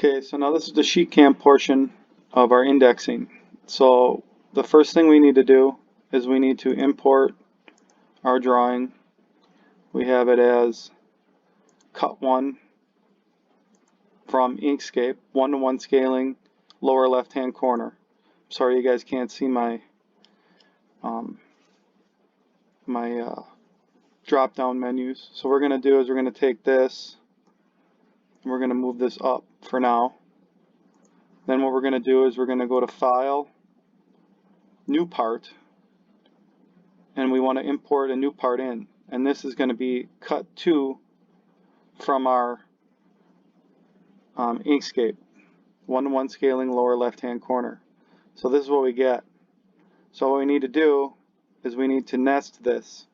Okay, so now this is the Sheetcam portion of our indexing. So the first thing we need to do is we need to import our drawing. We have it as cut 1 from Inkscape, 1:1 scaling, lower left hand corner. Sorry you guys can't see my drop down menus. So what we're going to do is we're going to take this and we're going to move this up for now. Then what we're going to do is we're going to go to File, New Part, and we want to import a new part in. And this is going to be cut 2 from our Inkscape, 1:1 scaling, lower left hand corner. So this is what we get. So what we need to do is we need to nest this.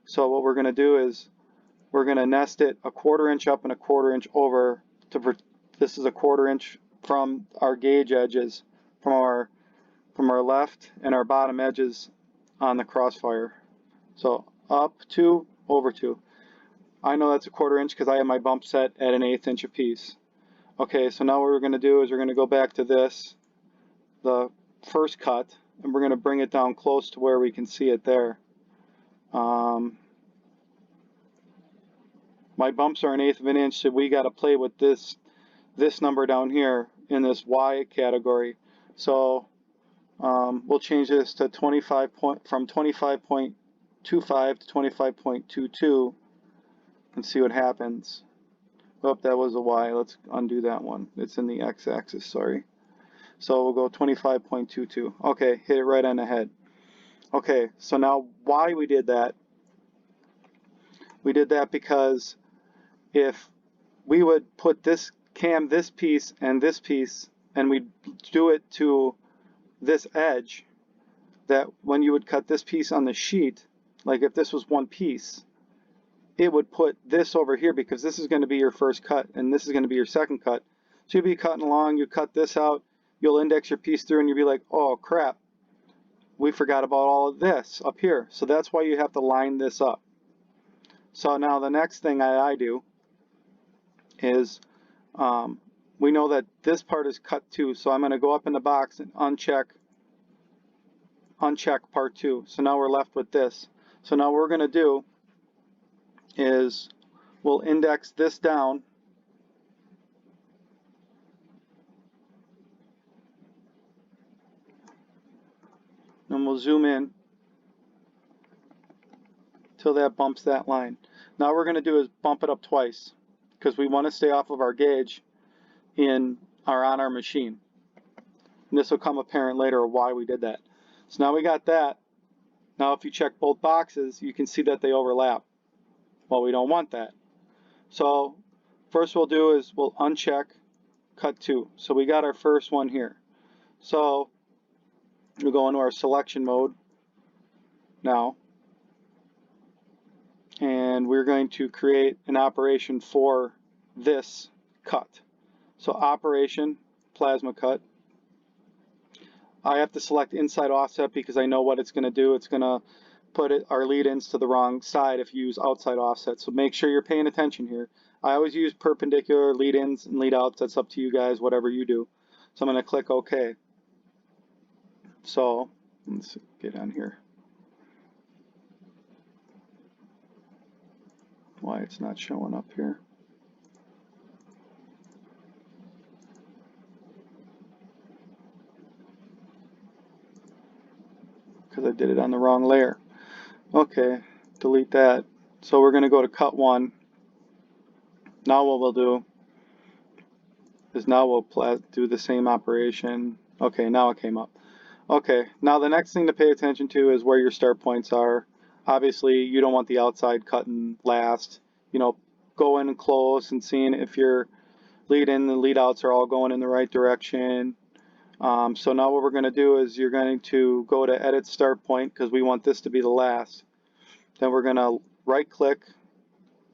So what we're going to do is we're going to nest it 1/4 inch up and 1/4 inch over. This is 1/4 inch from our gauge edges, from our left and our bottom edges on the Crossfire. So up 2, over 2. I know that's 1/4 inch because I have my bump set at 1/8 inch apiece. Okay, so now what we're going to do is we're going to go back to this, the first cut, and we're going to bring it down close to where we can see it there. My bumps are 1/8 of an inch, so we got to play with this number down here in this Y category. So we'll change this to from 25.25 to 25.22 and see what happens. Oh, that was a Y. Let's undo that one. It's in the X-axis, sorry. So we'll go 25.22. Okay, hit it right on the head. Okay, so now why we did that? We did that because if we would put this piece, and we do it to this edge, that when you would cut this piece on the sheet, like if this was one piece, it would put this over here because this is going to be your first cut and this is going to be your second cut. So you'll be cutting along, you cut this out, you'll index your piece through and you'll be like, oh crap, we forgot about all of this up here. So that's why you have to line this up. So now the next thing I do is we know that this part is cut 2, so I'm going to go up in the box and uncheck part 2. So now we're left with this. So now what we're going to do is we'll index this down and we'll zoom in till that bumps that line. Now what we're going to do is bump it up twice because we want to stay off of our gauge on our machine. And this will come apparent later why we did that. So now we got that. Now if you check both boxes, you can see that they overlap. Well, we don't want that. So first we'll do is we'll uncheck cut 2. So we got our first one here. So we'll go into our selection mode now. And we're going to create an operation for this cut. So operation, plasma cut. I have to select inside offset because I know what it's going to do. It's going to put our lead ins to the wrong side if you use outside offset. So make sure you're paying attention here. I always use perpendicular lead ins and lead outs. That's up to you guys, whatever you do. So I'm going to click OK. So let's get on here. Why it's not showing up here. Because I did it on the wrong layer. Okay, delete that. So we're going to go to cut 1. Now what we'll do is now we'll do the same operation. Okay, now it came up. Okay, now the next thing to pay attention to is where your start points are. Obviously, you don't want the outside cutting last. You know, go in close and seeing if your lead in and lead outs are all going in the right direction. So now what we're going to do is you're going to go to edit start point because we want this to be the last. Then we're going to right click,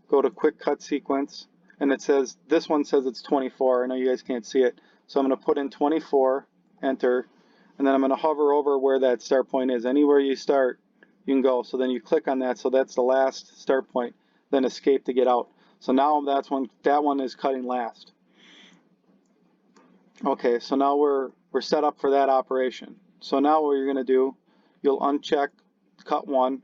go to quick cut sequence, and it says, this one says it's 24. I know you guys can't see it. So I'm going to put in 24, enter, and then I'm going to hover over where that start point is. Anywhere you start, you can go. So then you click on that, so that's the last start point, then escape to get out. So now that one is cutting last. Okay, so now we're set up for that operation. So now what you're going to do, you'll uncheck cut 1,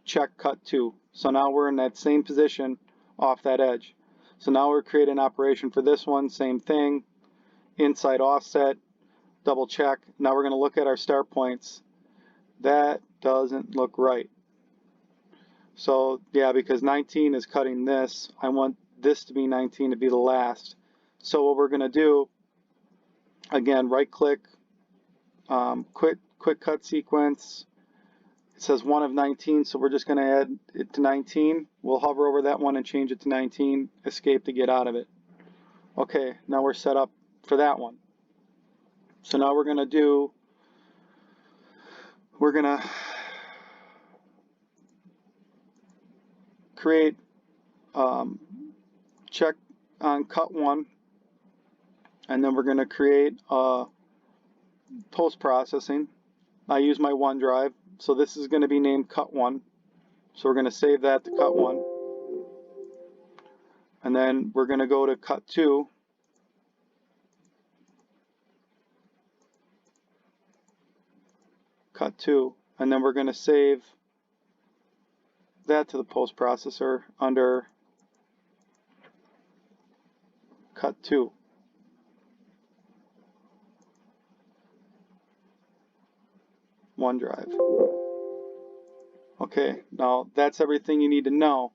check cut 2. So now we're in that same position off that edge. So now we're creating an operation for this one, same thing, inside offset, double check. Now we're going to look at our start points. That doesn't look right. So yeah, because 19 is cutting this, I want this to be 19 to be the last. So what we're going to do, again, right click, quick cut sequence. It says 1 of 19, so we're just going to add it to 19. We'll hover over that one and change it to 19, escape to get out of it. Okay, now we're set up for that one. So now we're going to create, check on cut 1, and then we're going to create post-processing. I use my OneDrive, so this is going to be named cut 1. So we're going to save that to cut 1. And then we're going to go to cut 2. Cut 2. And then we're going to save that to the post processor under cut 2. OneDrive. Okay, now that's everything you need to know.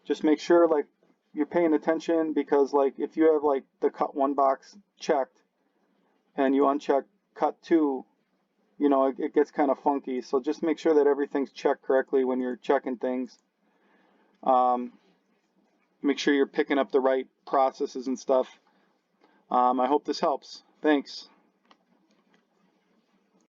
Just make sure like you're paying attention, because like if you have like the cut 1 box checked and you uncheck cut 2, you know, it gets kind of funky. So just make sure that everything's checked correctly when you're checking things. Make sure you're picking up the right processes and stuff. I hope this helps. Thanks.